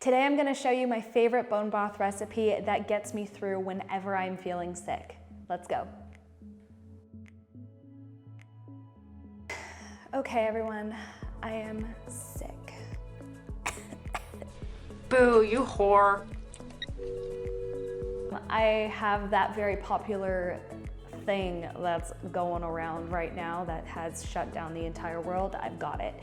Today I'm gonna show you my favorite bone broth recipe that gets me through whenever I'm feeling sick. Let's go. Okay everyone, I am sick. Boo, you whore. I have that very popular thing that's going around right now that has shut down the entire world. I've got it.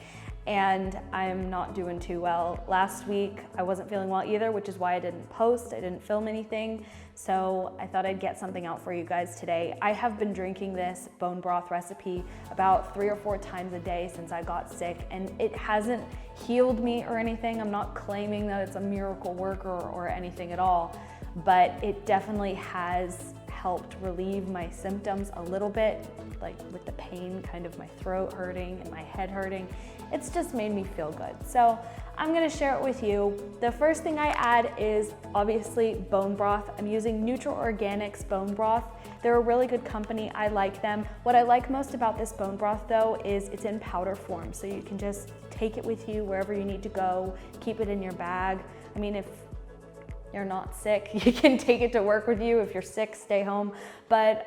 And I'm not doing too well. Last week, I wasn't feeling well either, which is why I didn't post, I didn't film anything. So I thought I'd get something out for you guys today. I have been drinking this bone broth recipe about 3 or 4 times a day since I got sick, and it hasn't healed me or anything. I'm not claiming that it's a miracle worker or anything at all, but it definitely has helped relieve my symptoms a little bit, like with the pain, kind of my throat hurting and my head hurting. It's just made me feel good. So I'm gonna share it with you. The first thing I add is obviously bone broth. I'm using Neutral Organics bone broth. They're a really good company, I like them. What I like most about this bone broth though is it's in powder form, so you can just take it with you wherever you need to go, keep it in your bag. I mean, if you're not sick, you can take it to work with you. If you're sick, stay home. But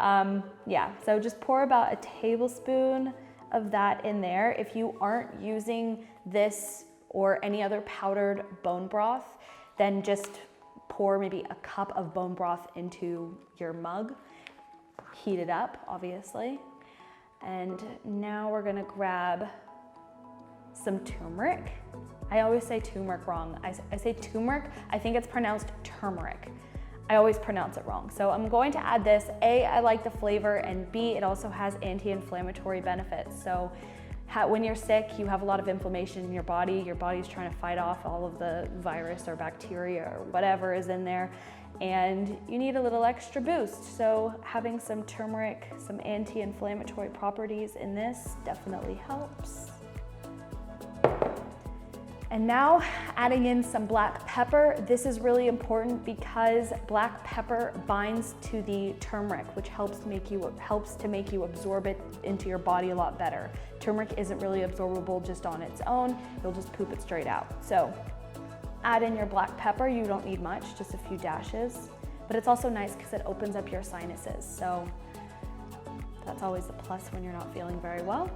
yeah, so just pour about a tablespoon of that in there. If you aren't using this or any other powdered bone broth, then just pour maybe a cup of bone broth into your mug. Heat it up, obviously. And now we're gonna grab some turmeric. I always say turmeric wrong. I say turmeric, I think it's pronounced turmeric. I always pronounce it wrong. So I'm going to add this. A, I like the flavor, and B, it also has anti-inflammatory benefits. So when you're sick, you have a lot of inflammation in your body's trying to fight off all of the virus or bacteria or whatever is in there, and you need a little extra boost. So having some turmeric, some anti-inflammatory properties in this definitely helps. And now adding in some black pepper. This is really important because black pepper binds to the turmeric, which helps to make you absorb it into your body a lot better. Turmeric isn't really absorbable just on its own. You'll just poop it straight out. So add in your black pepper. You don't need much, just a few dashes. But it's also nice because it opens up your sinuses. So that's always a plus when you're not feeling very well.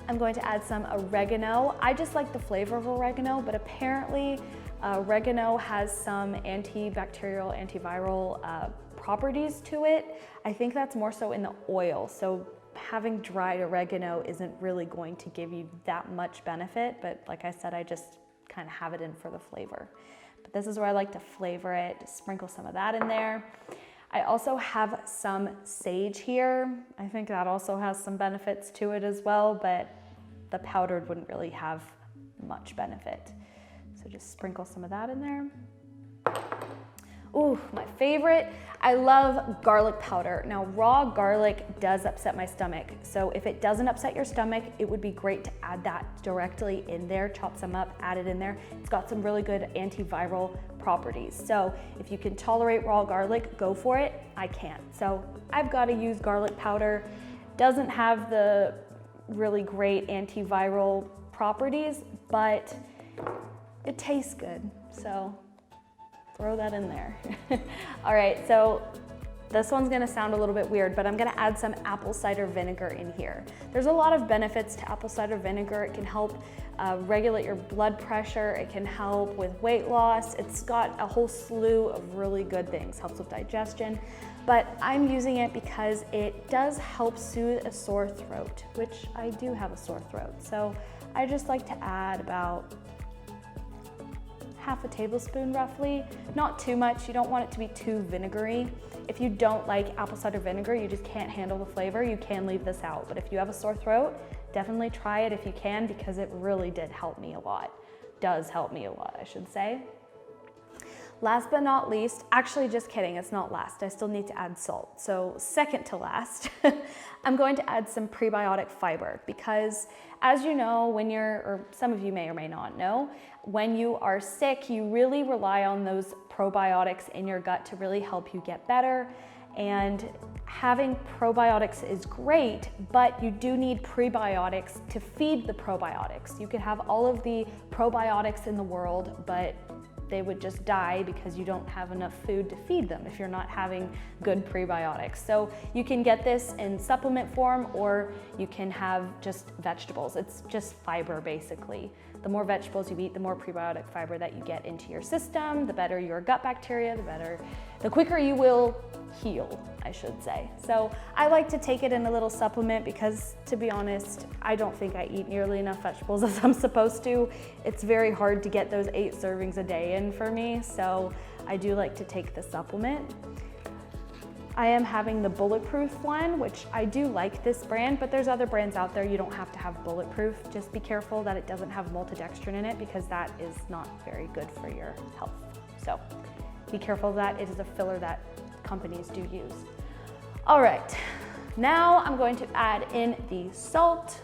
I'm going to add some oregano. I just like the flavor of oregano, but apparently oregano has some antibacterial, antiviral properties to it. I think that's more so in the oil. So having dried oregano isn't really going to give you that much benefit, but like I said, I just kind of have it in for the flavor. But this is where I like to flavor it, sprinkle some of that in there. I also have some sage here. I think that also has some benefits to it as well, but the powdered wouldn't really have much benefit. So just sprinkle some of that in there. Ooh, my favorite. I love garlic powder. Now, raw garlic does upset my stomach. So if it doesn't upset your stomach, it would be great to add that directly in there, chop some up, add it in there. It's got some really good antiviral properties. So if you can tolerate raw garlic, go for it. I can't. So I've got to use garlic powder. Doesn't have the really great antiviral properties, but it tastes good. So throw that in there. All right, so this one's gonna sound a little bit weird, but I'm gonna add some apple cider vinegar in here. There's a lot of benefits to apple cider vinegar. It can help regulate your blood pressure. It can help with weight loss. It's got a whole slew of really good things. Helps with digestion, but I'm using it because it does help soothe a sore throat, which I do have a sore throat. So I just like to add about half a tablespoon roughly, not too much. You don't want it to be too vinegary. If you don't like apple cider vinegar, you just can't handle the flavor, you can leave this out. But if you have a sore throat, definitely try it if you can, because it really did help me a lot. Does help me a lot, I should say. Last but not least, actually just kidding, it's not last. I still need to add salt. So second to last, I'm going to add some prebiotic fiber because as you know, or some of you may or may not know, when you are sick, you really rely on those probiotics in your gut to really help you get better. And having probiotics is great, but you do need prebiotics to feed the probiotics. You could have all of the probiotics in the world, but they would just die because you don't have enough food to feed them if you're not having good prebiotics. So you can get this in supplement form, or you can have just vegetables. It's just fiber basically. The more vegetables you eat, the more prebiotic fiber that you get into your system, the better your gut bacteria, the quicker you will heal, I should say. So I like to take it in a little supplement because, to be honest, I don't think I eat nearly enough vegetables as I'm supposed to. It's very hard to get those 8 servings a day in for me, so I do like to take the supplement. I am having the Bulletproof one, which I do like this brand, but there's other brands out there. You don't have to have Bulletproof. Just be careful that it doesn't have maltodextrin in it, because that is not very good for your health. So be careful of that. It is a filler that companies do use. All right, now I'm going to add in the salt.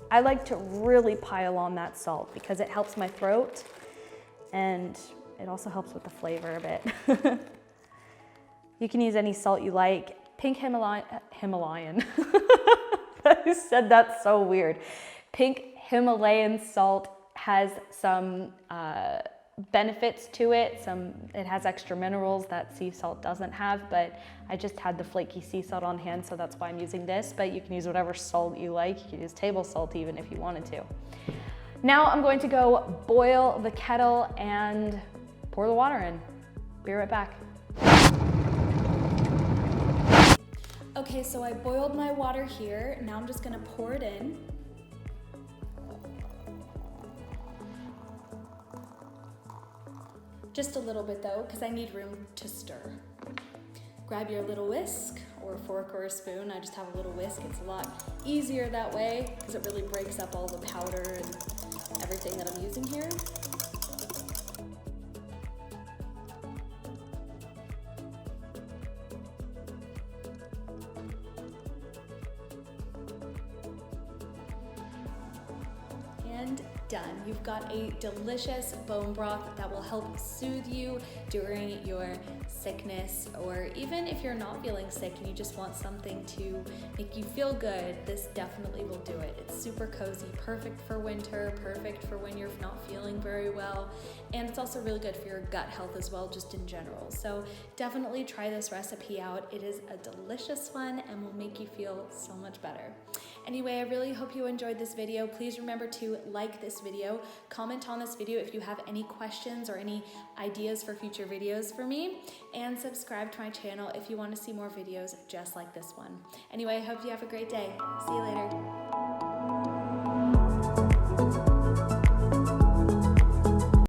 I like to really pile on that salt because it helps my throat, and it also helps with the flavor a bit. You can use any salt you like. Pink Himalayan. I said that so weird. Pink Himalayan salt has some benefits to it. It has extra minerals that sea salt doesn't have, but I just had the flaky sea salt on hand, so that's why I'm using this. But you can use whatever salt you like. You can use table salt even if you wanted to. Now I'm going to go boil the kettle and pour the water in. Be right back. Okay, so I boiled my water here. Now I'm just gonna pour it in. Just a little bit though, because I need room to stir. Grab your little whisk, or a fork or a spoon. I just have a little whisk. It's a lot easier that way because it really breaks up all the powder and everything that I'm using here. And done. You've got a delicious bone broth that will help soothe you during your sickness, or even if you're not feeling sick and you just want something to make you feel good, this definitely will do it. It's super cozy, perfect for winter, perfect for when you're not feeling very well, and it's also really good for your gut health as well, just in general. So definitely try this recipe out. It is a delicious one and will make you feel so much better. Anyway, I really hope you enjoyed this video. Please remember to like this video, comment on this video if you have any questions or any ideas for future videos for me, and subscribe to my channel if you want to see more videos just like this one. Anyway, I hope you have a great day. See you later.